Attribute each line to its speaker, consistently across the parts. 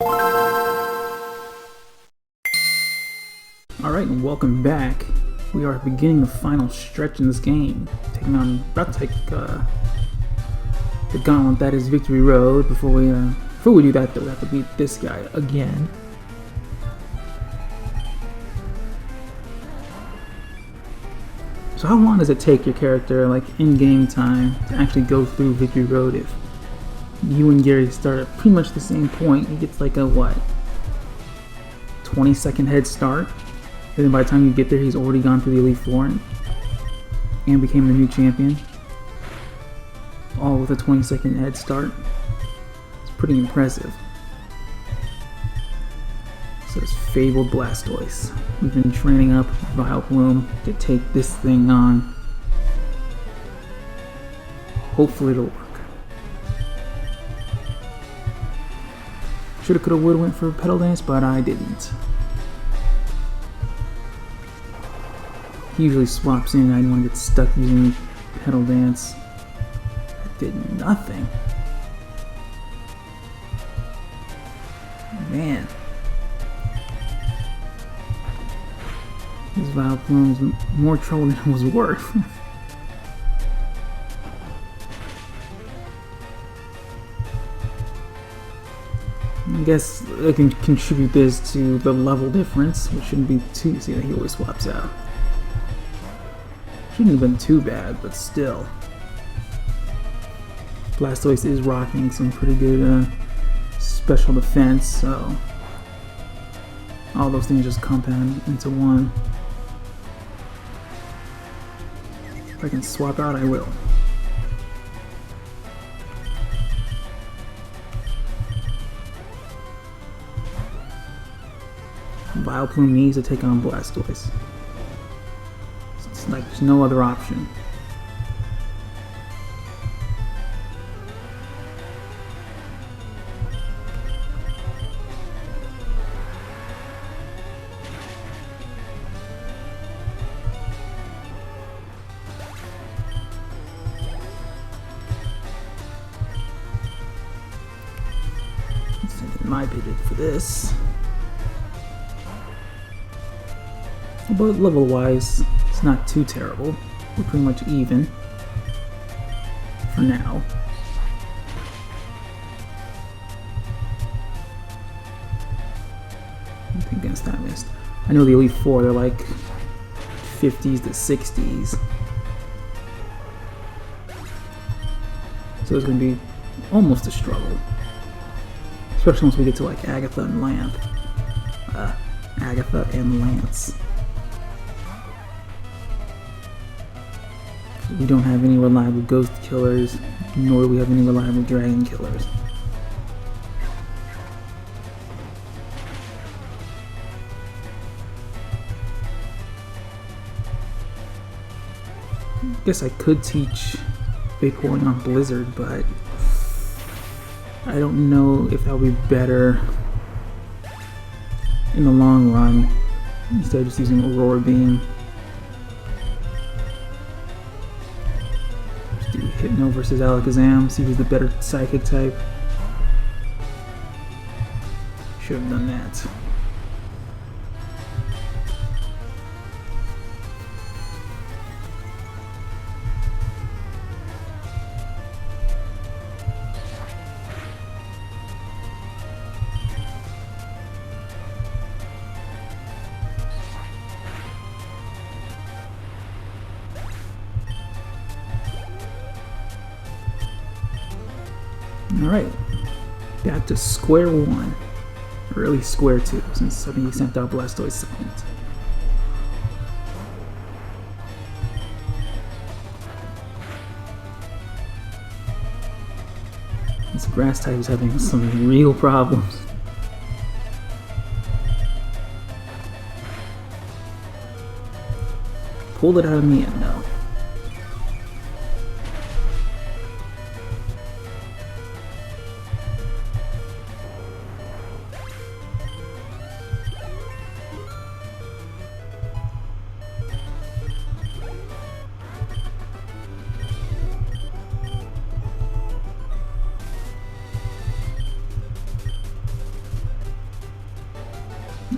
Speaker 1: Alright, and welcome back. We are beginning the final stretch in this game. About to take the gauntlet that is Victory Road. Before we do that, though, we have to beat this guy again. So how long does it take your character, like in-game time, to actually go through Victory Road? If you and Gary start at pretty much the same point, he gets like a, what, 20-second head start? And then by the time you get there, he's already gone through the Elite Four and became the new champion. All with a 20-second head start. It's pretty impressive. So it's Fabled Blastoise. We've been training up Vileplume to take this thing on. Hopefully it'll work. Shoulda, coulda, woulda went for Petal Dance, but I didn't. He usually swaps in and I didn't want to get stuck using Petal Dance. That did nothing. Man. This Vileplume is more trouble than it was worth. I guess I can contribute this to the level difference, which shouldn't be too easy. He always swaps out. Shouldn't have been too bad, but still. Blastoise is rocking some pretty good special defense, so all those things just compound into one. If I can swap out, I will. Vileplume needs to take on Blastoise. It's like there's no other option. My bid for this. But level wise, it's not too terrible. We're pretty much even for now. Against that missed. I know the Elite Four, they're like 50s to 60s. So it's going to be almost a struggle. Especially once we get to like Agatha and Lance. We don't have any reliable ghost killers, nor do we have any reliable dragon killers. I guess I could teach Vaporeon on Blizzard, but I don't know if that would be better in the long run instead of just using Aurora Beam. Just do Hypno versus Alakazam, see who's the better psychic type. Should have done that. Alright, back to square one, or at least square two, since I think he sent out Blastoise second. This grass type is having some real problems. Pulled it out of me and no.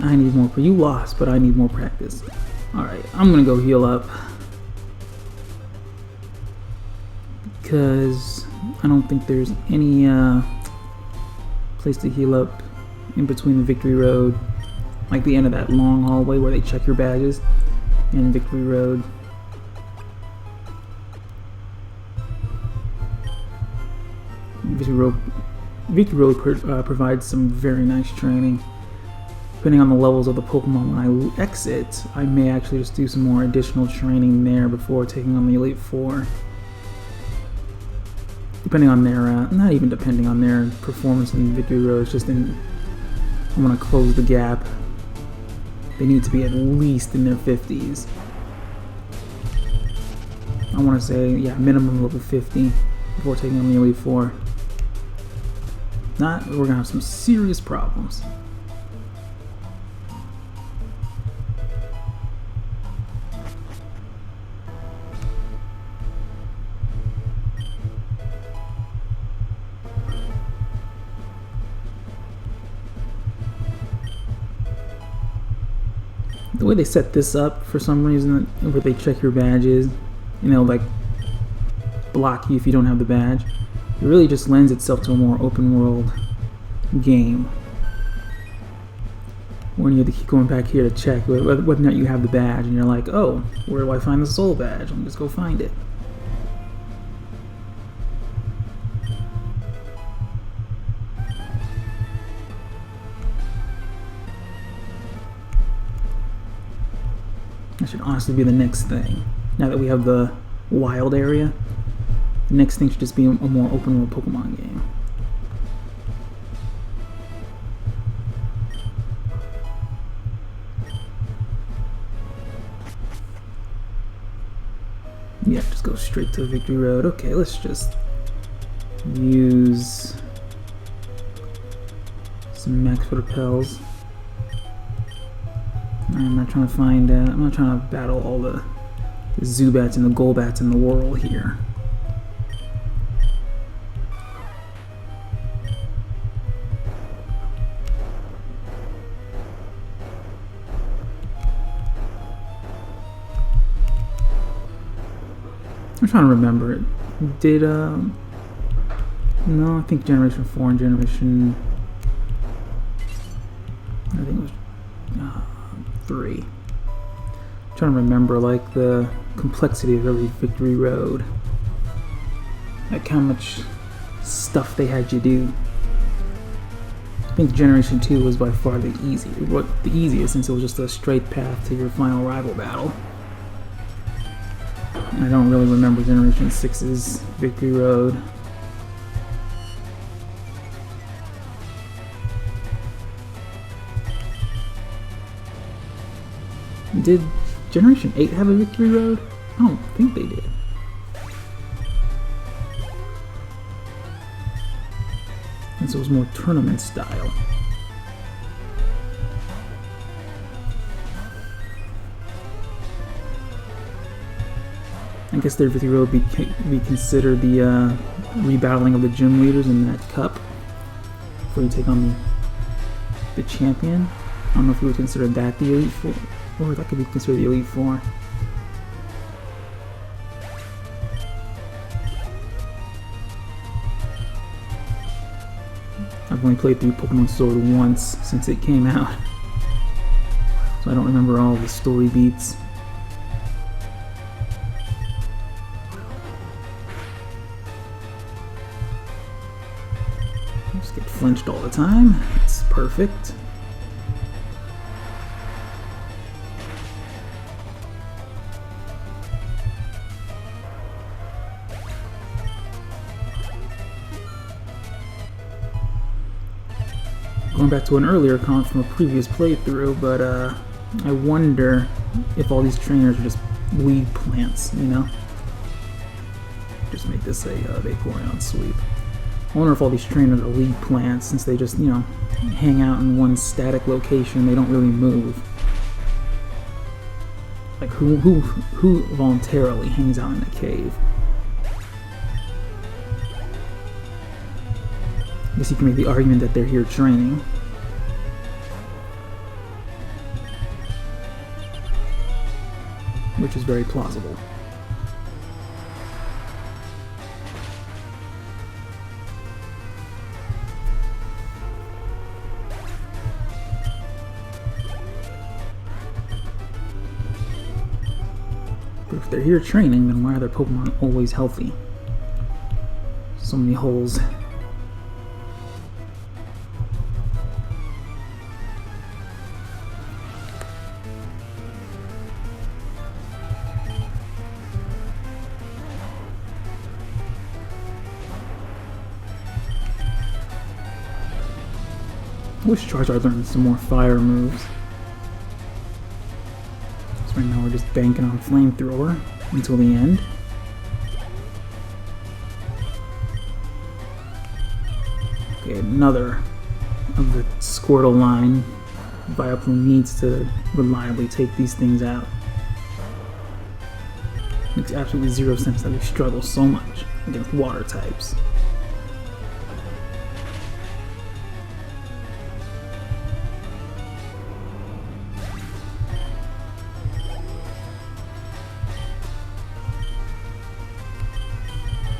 Speaker 1: I need more. You lost, but I need more practice. Alright, I'm gonna go heal up. Because I don't think there's any place to heal up in between the Victory Road. Like the end of that long hallway where they check your badges. And Victory Road. Victory Road provides some very nice training. Depending on the levels of the Pokemon when I exit, I may actually just do some more additional training there before taking on the Elite Four. Depending on their, not even depending on their performance in Victory Road, it's just I want to close the gap. They need to be at least in their 50s. I want to say, yeah, minimum level 50 before taking on the Elite Four. Not, we're going to have some serious problems. The way they set this up, for some reason, where they check your badges, you know, like block you if you don't have the badge, it really just lends itself to a more open world game. When you have to keep going back here to check whether or not you have the badge, and you're like, oh, where do I find the soul badge? Let me just go find it. That should honestly be the next thing. Now that we have the wild area, the next thing should just be a more open world Pokemon game. Yeah, just go straight to Victory Road. Okay, let's just use some max for repels. I'm not trying to find, I'm not trying to battle all the Zubats and the Golbats in the world here. I'm trying to remember it. Did, no, I think Generation 4 and Generation, I think it was 3. I'm trying to remember, like, the complexity of every Victory Road. Like, how much stuff they had you do. I think Generation 2 was by far the easiest, since it was just a straight path to your final rival battle. I don't really remember Generation 6's Victory Road. Did Generation 8 have a Victory Road? I don't think they did. And so it was more tournament style. I guess their Victory Road would be considered the rebattling of the gym leaders in that cup before you take on the champion. I don't know if we would consider that the Elite Four, or that could be considered the Elite Four. I've only played through Pokemon Sword once since it came out, so I don't remember all the story beats. Just get flinched all the time. It's perfect. Going back to an earlier comment from a previous playthrough, but I wonder if all these trainers are just weed plants, you know? Just make this a Vaporeon sweep. I wonder if all these trainers are weed plants, since they just, you know, hang out in one static location. They don't really move. Like, who voluntarily hangs out in a cave? I guess you can make the argument that they're here training. which is very plausible. But if they're here training, then why are their Pokemon always healthy? So many holes. I wish Charizard learned some more fire moves. So right now we're just banking on Flamethrower until the end. Okay, another of the Squirtle line. Vileplume needs to reliably take these things out. Makes absolutely zero sense that we struggle so much against water types.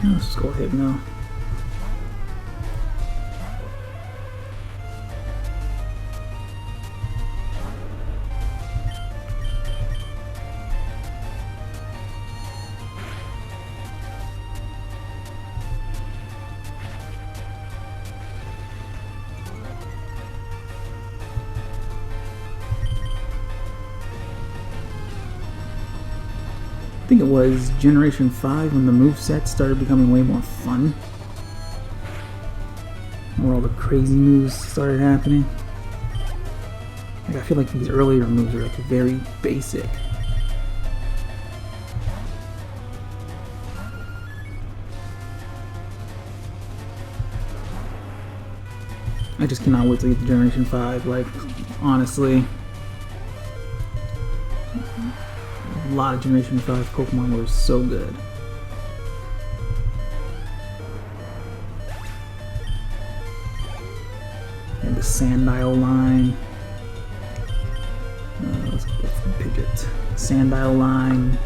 Speaker 1: Let's just go ahead now. I think it was Generation 5 when the moveset started becoming way more fun. Where all the crazy moves started happening. Like, I feel like these earlier moves are like very basic. I just cannot wait to get to Generation 5, like, honestly. A lot of Generation 5 Pokemon were so good. And the Sandile line. Let's go for Pidgeot. Sandile line.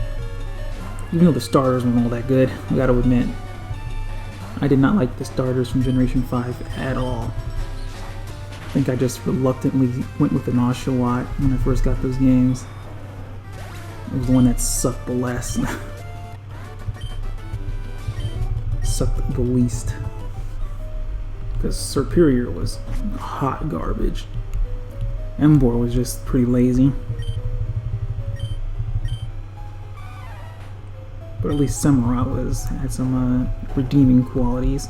Speaker 1: Even though the starters weren't all that good, I gotta admit, I did not like the starters from Generation 5 at all. I think I just reluctantly went with an Oshawott when I first got those games. It was the one that sucked the less. Sucked the least. Because Serperior was hot garbage. Emboar was just pretty lazy. But at least Samurott had some redeeming qualities.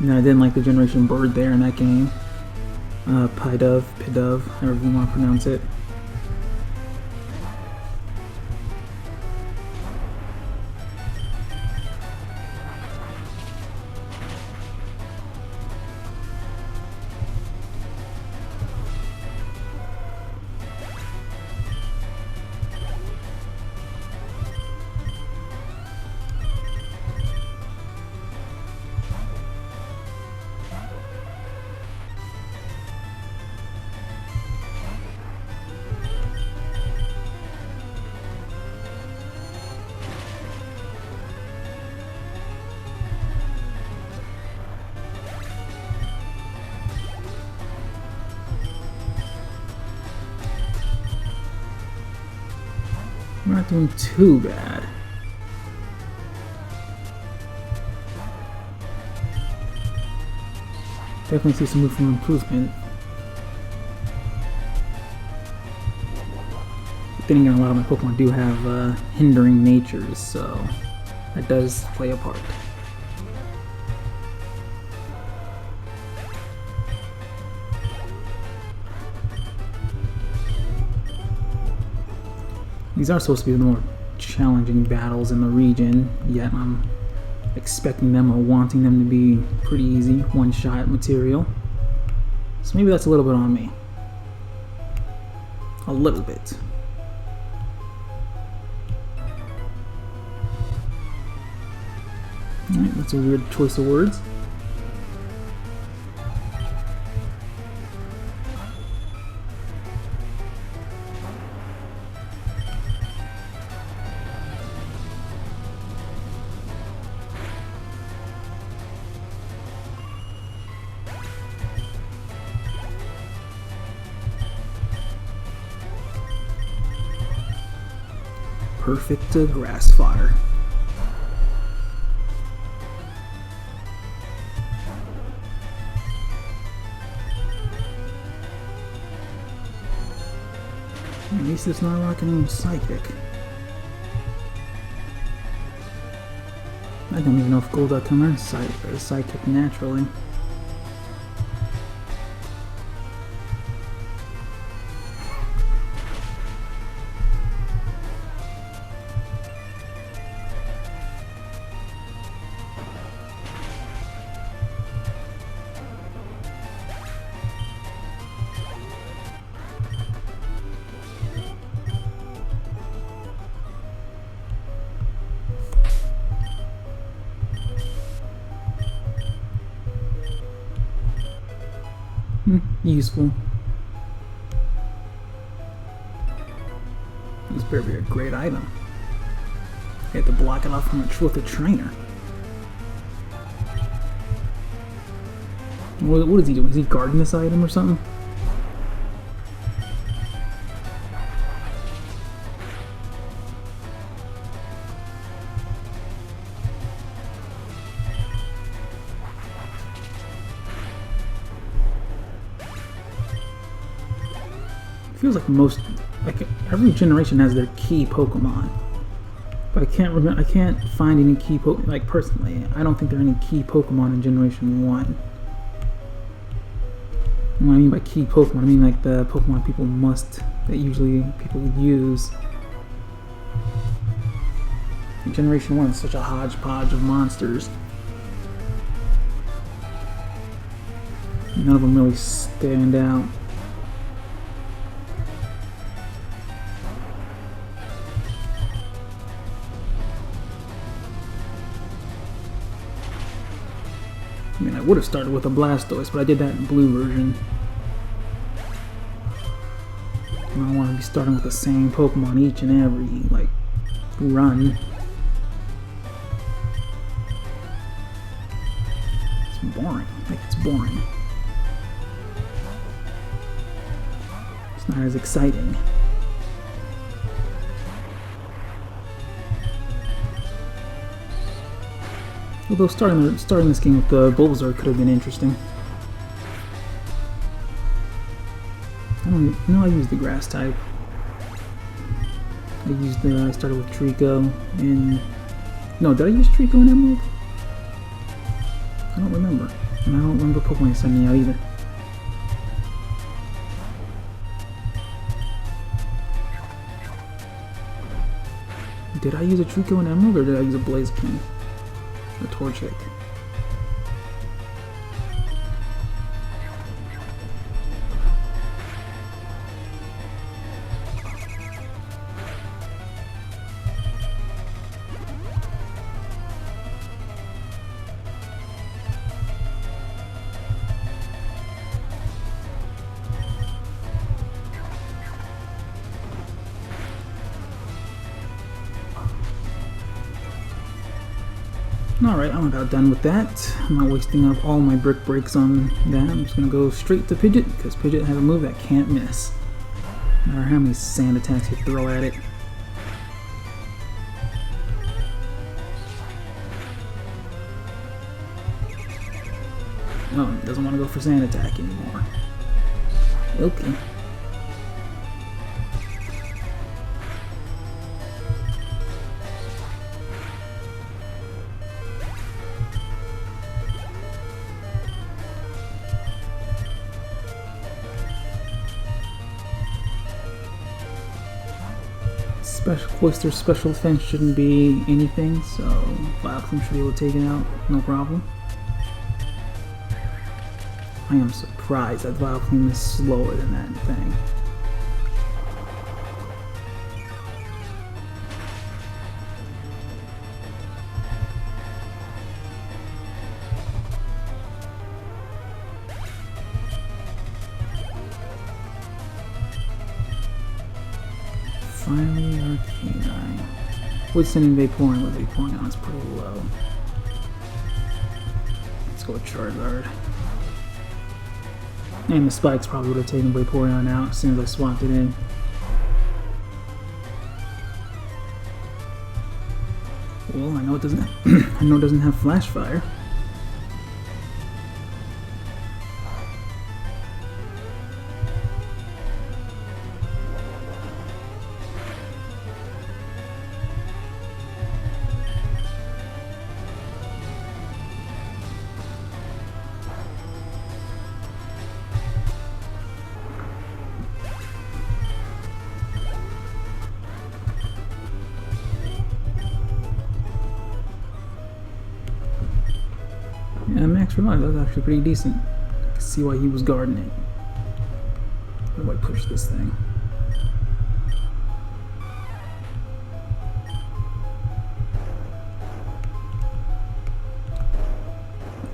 Speaker 1: And I didn't like the Generation Bird there in that game. Pidove, however you want to pronounce it. We're not doing too bad. Definitely see some room for improvement. But then again, a lot of my Pokemon do have hindering natures, so that does play a part. These are supposed to be the more challenging battles in the region, yet I'm expecting them or wanting them to be pretty easy, one-shot material. So maybe that's a little bit on me. A little bit. Alright, that's a weird choice of words. perfect grass fodder. At least it's not rocking psychic. I don't even know if Golduck can learn psychic naturally. Useful. This better be a great item. I have to block it off with a trainer. What is he doing? Is he guarding this item or something? Feels like every generation has their key Pokemon, but I can't remember. I can't find any key Pokemon. Like personally, I don't think there are any key Pokemon in Generation 1. And what I mean by key Pokemon, I mean like the Pokemon that usually people use. In Generation 1 is such a hodgepodge of monsters. None of them really stand out. I mean, I would have started with a Blastoise, but I did that in blue version. I don't want to be starting with the same Pokemon each and every, like, run. It's boring. Like, it's boring. It's not as exciting. Although starting this game with the Bulbasaur could have been interesting. I used the grass type. I started with Trico and... No, did I use Trico in Emerald? I don't remember. And I don't remember Pokemon sending me out either. Did I use a Trico in Emerald or did I use a Blaziken? Or Torchic? Alright, I'm about done with that. I'm not wasting up all my brick breaks on that. I'm just going to go straight to Pidgeot, because Pidgeot has a move that can't miss. No matter how many sand attacks you throw at it. Oh, it doesn't want to go for sand attack anymore. Okay. Cloyster's special defense shouldn't be anything, so Vileplume should be able to take it out, no problem. I am surprised that Vileplume is slower than that thing. Finally, Arcanine. With sending Vaporeon with Vaporeon is pretty low. Let's go with Charizard. And the spikes probably would have taken Vaporeon out as soon as I swapped it in. Well, I know it doesn't. I know it doesn't have flash fire. Yeah, max revive, that was actually pretty decent. I can see why he was guarding it. How do I push this thing?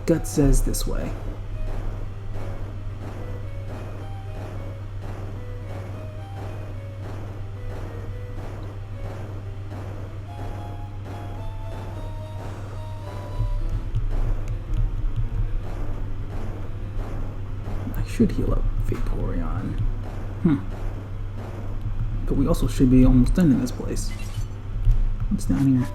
Speaker 1: Gut says this way. Should heal up Vaporeon. But we also should be almost done in this place. What's down here?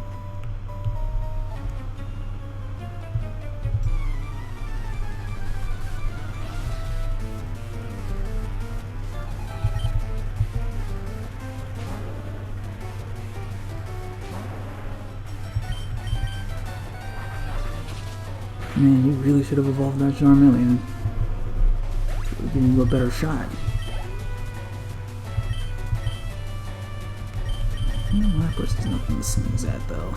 Speaker 1: Man, you really should have evolved that Charmeleon. Giving you a better shot. Well, of course, there's nothing to sneeze at, though.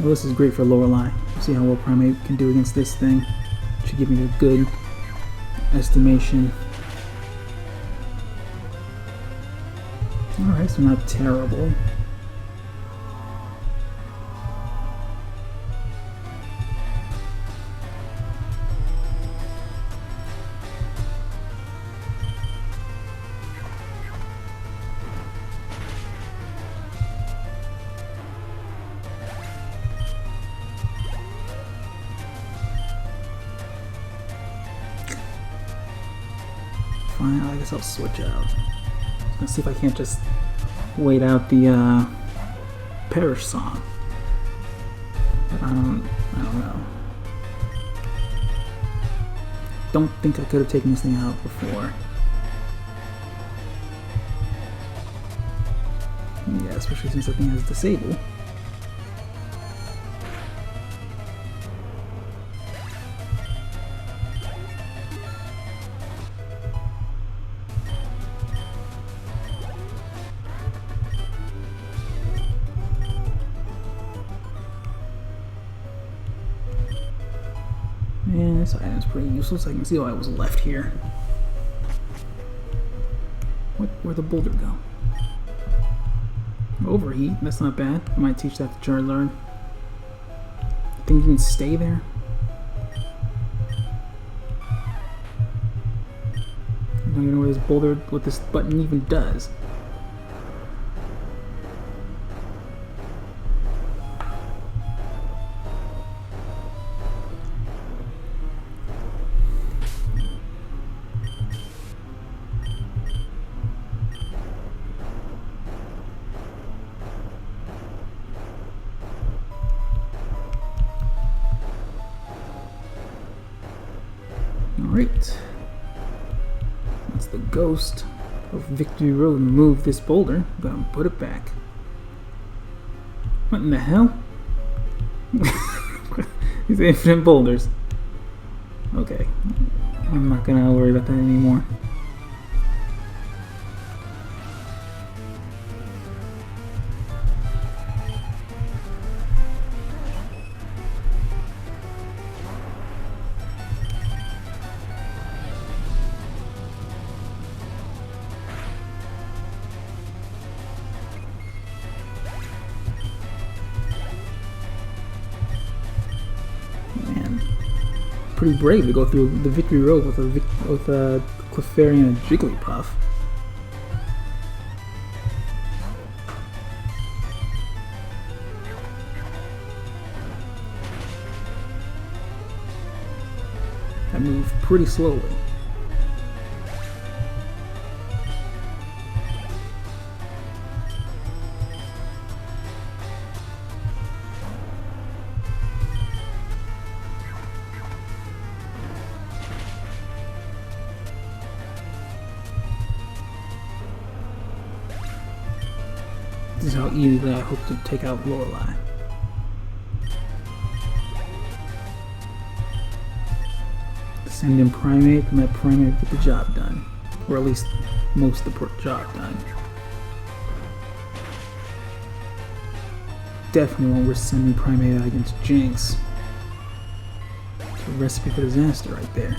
Speaker 1: Well, this is great for Lorelei. See how well Primate can do against this thing. Should give me a good estimation. Alright, so not terrible. Fine, I guess I'll switch out. Let's see if I can't just wait out the Perish song. But I don't know. Don't think I could have taken this thing out before. Yeah, especially since that thing has disable. And this item's pretty useless. I can see why it was left here. Where'd the boulder go? Overheat, that's not bad. I might teach that to Charizard. I think you can stay there. I don't even know where this boulder, what this button even does. Alright. That's the ghost of Victory Road. Move this boulder. I'm gonna put it back. What in the hell? These infinite boulders. Okay. I'm not gonna worry about that anymore. Pretty brave to go through the Victory Road with a Clefairy and a Jigglypuff. I move pretty slowly. This is how easily I hope to take out Lorelei. Send in Primate, and let Primate get the job done. Or at least most of the job done. Definitely won't risk sending Primate out against Jinx. It's a recipe for disaster right there.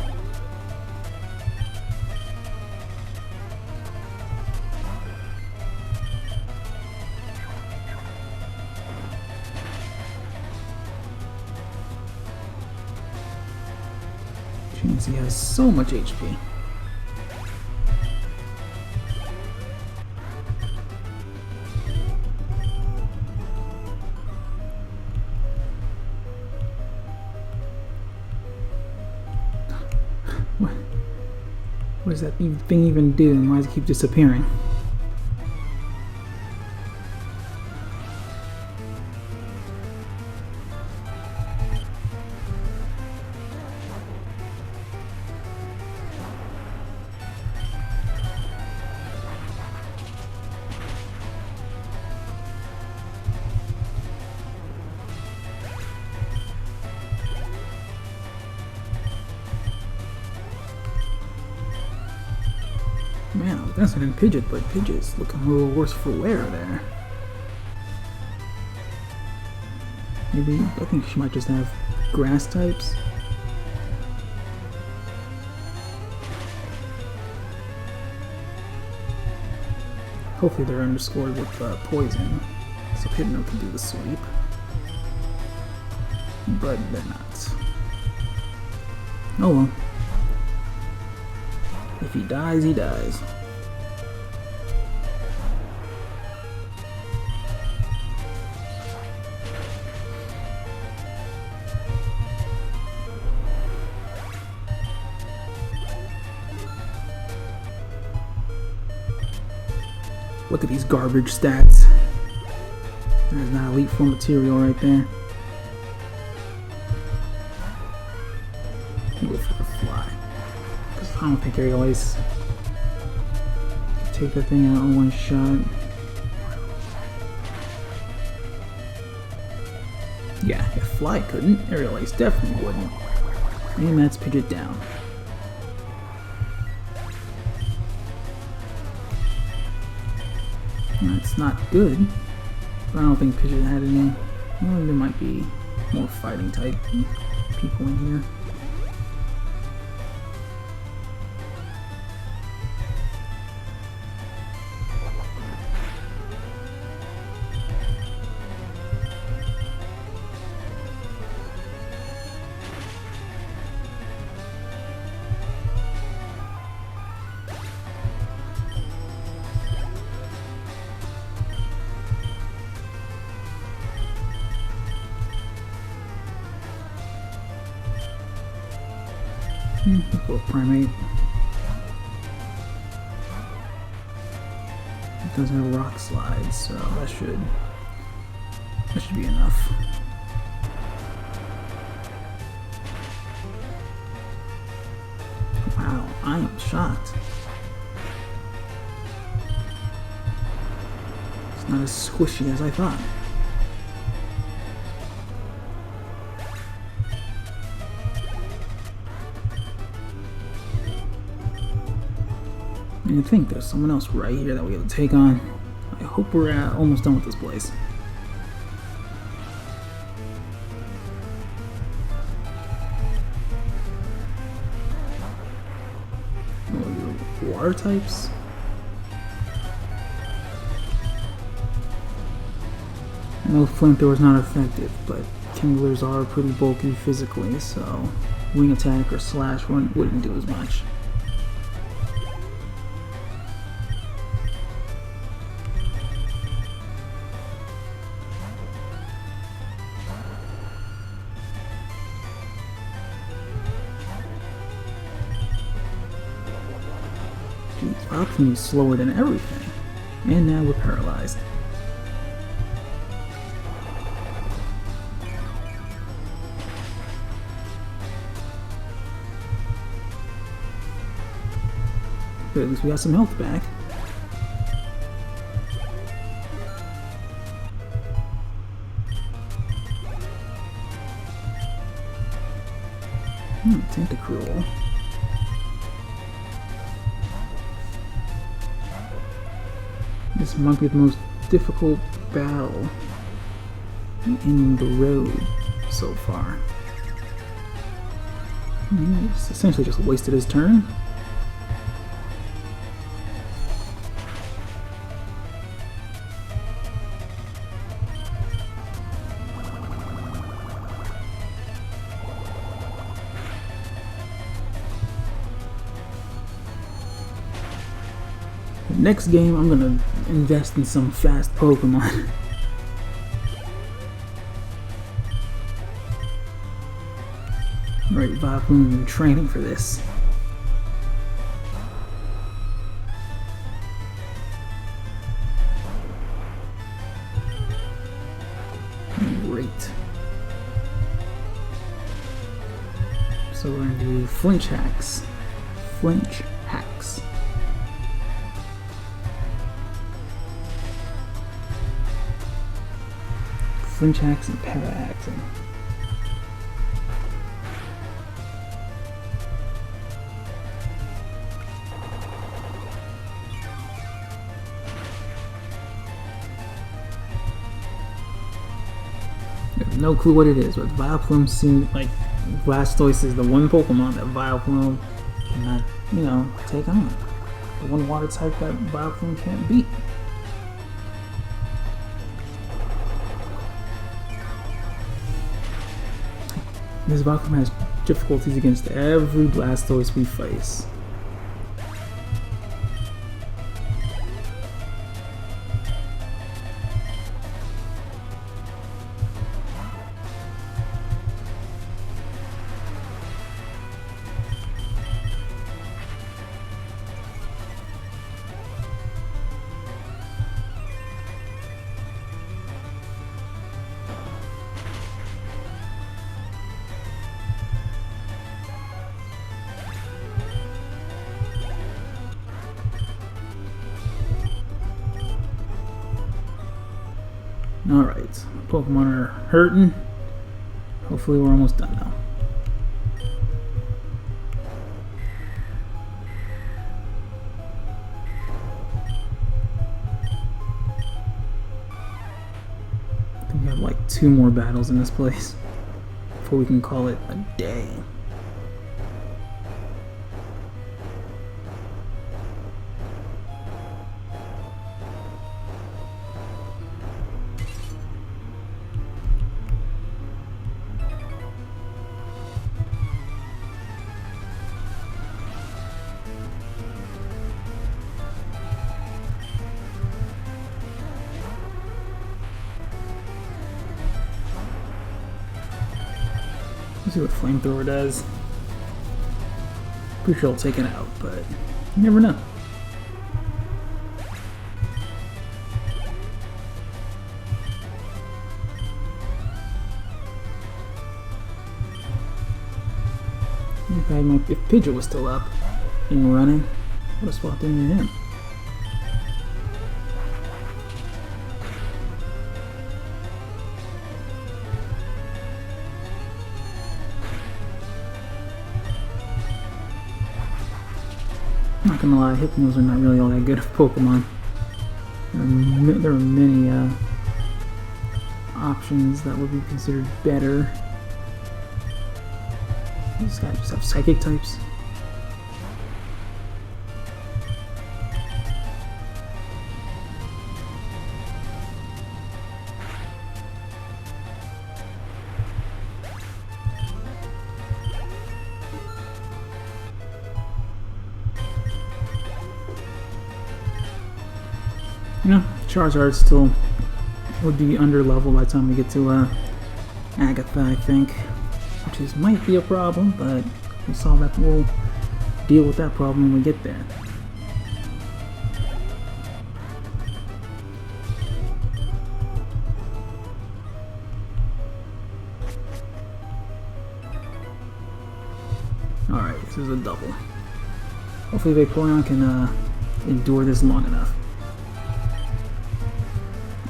Speaker 1: Jinx, he has so much HP. What does that thing even do, and why does it keep disappearing? Man, that's an Pidgeot, but Pidgeot's looking a little worse for wear there. Maybe, I think she might just have grass types. Hopefully they're underscored with poison, so Hypno can do the sweep. But they're not. Oh well. If he dies, he dies. Look at these garbage stats. There's not Elite Four material right there. Go for a fly. Because I don't think Aerial Ace take that thing out in one shot. Yeah, if Fly couldn't, Aerial Ace definitely wouldn't. And that's Pidgeot down. That's not good, but I don't think Pidgeot had any. Well, there might be more fighting type people in here. Go Primate. It does have Rock Slide, so that should be enough. Wow, I am shocked. It's not as squishy as I thought. I think there's someone else right here that we have to take on. I hope we're almost done with this place. Oh, your water types? I know Flamethrower's not effective, but Kindlers are pretty bulky physically, so Wing Attack or Slash wouldn't do as much. Valkyrie's slower than everything, and now we're paralyzed. But at least we got some health back. Tentacruel. This might be the most difficult battle in the road so far. He's essentially just wasted his turn. Next game, I'm gonna invest in some fast Pokemon. Right, Vileplume in training for this. Great. So we're gonna do Flinch Hacks. Flinch Hacks. Flinch Hacks and Para-Axing. No clue what it is, but Vileplume seems like Blastoise is the one Pokemon that Vileplume cannot, you know, take on. The one water type that Vileplume can't beat. This Vileplume has difficulties against every Blastoise we face. Alright, Pokemon are hurting. Hopefully we're almost done now. I think we have like 2 more battles in this place before we can call it a day. Let's see what Flamethrower does. Pretty sure I'll take it out, but you never know. If Pidgeot was still up and running, I would have swapped into him. Not gonna lie, Hypnos are not really all that good of Pokemon. There are many options that would be considered better. These guys just have psychic types. You know, Charizard still would be under level by the time we get to Agatha, I think, which might be a problem, but we'll deal with that problem when we get there. Alright, this is a double. Hopefully Vaporeon can endure this long enough.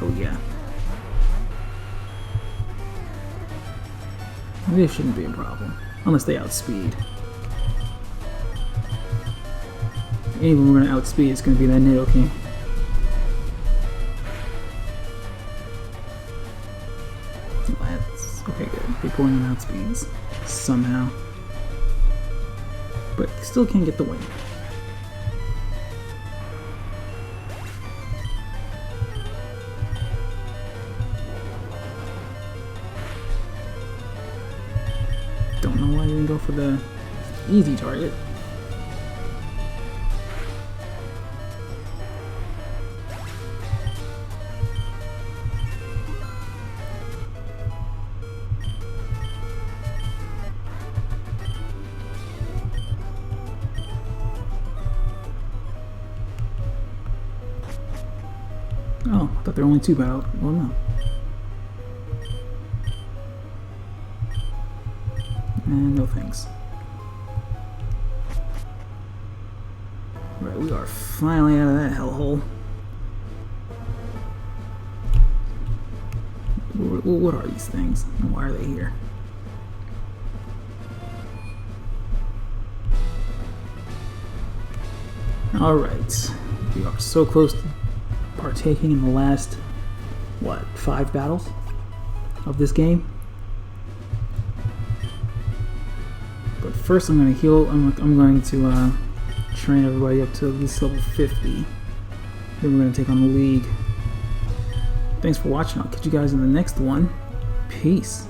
Speaker 1: Oh yeah. This shouldn't be a problem. Unless they outspeed. Anyone we're gonna outspeed is gonna be that Nidoking. That's okay, good. They pull in outspeeds somehow. But still can't get the win. Don't know why you didn't go for the easy target. Oh, I thought there were only 2 battle. Well, no. And no thanks. Right, we are finally out of that hellhole. What are these things? And why are they here? Alright. We are so close to partaking in the last, what, 5 battles of this game? But first I'm going to heal, I'm going to train everybody up to at least level 50. Then we're going to take on the league. Thanks for watching, I'll catch you guys in the next one. Peace.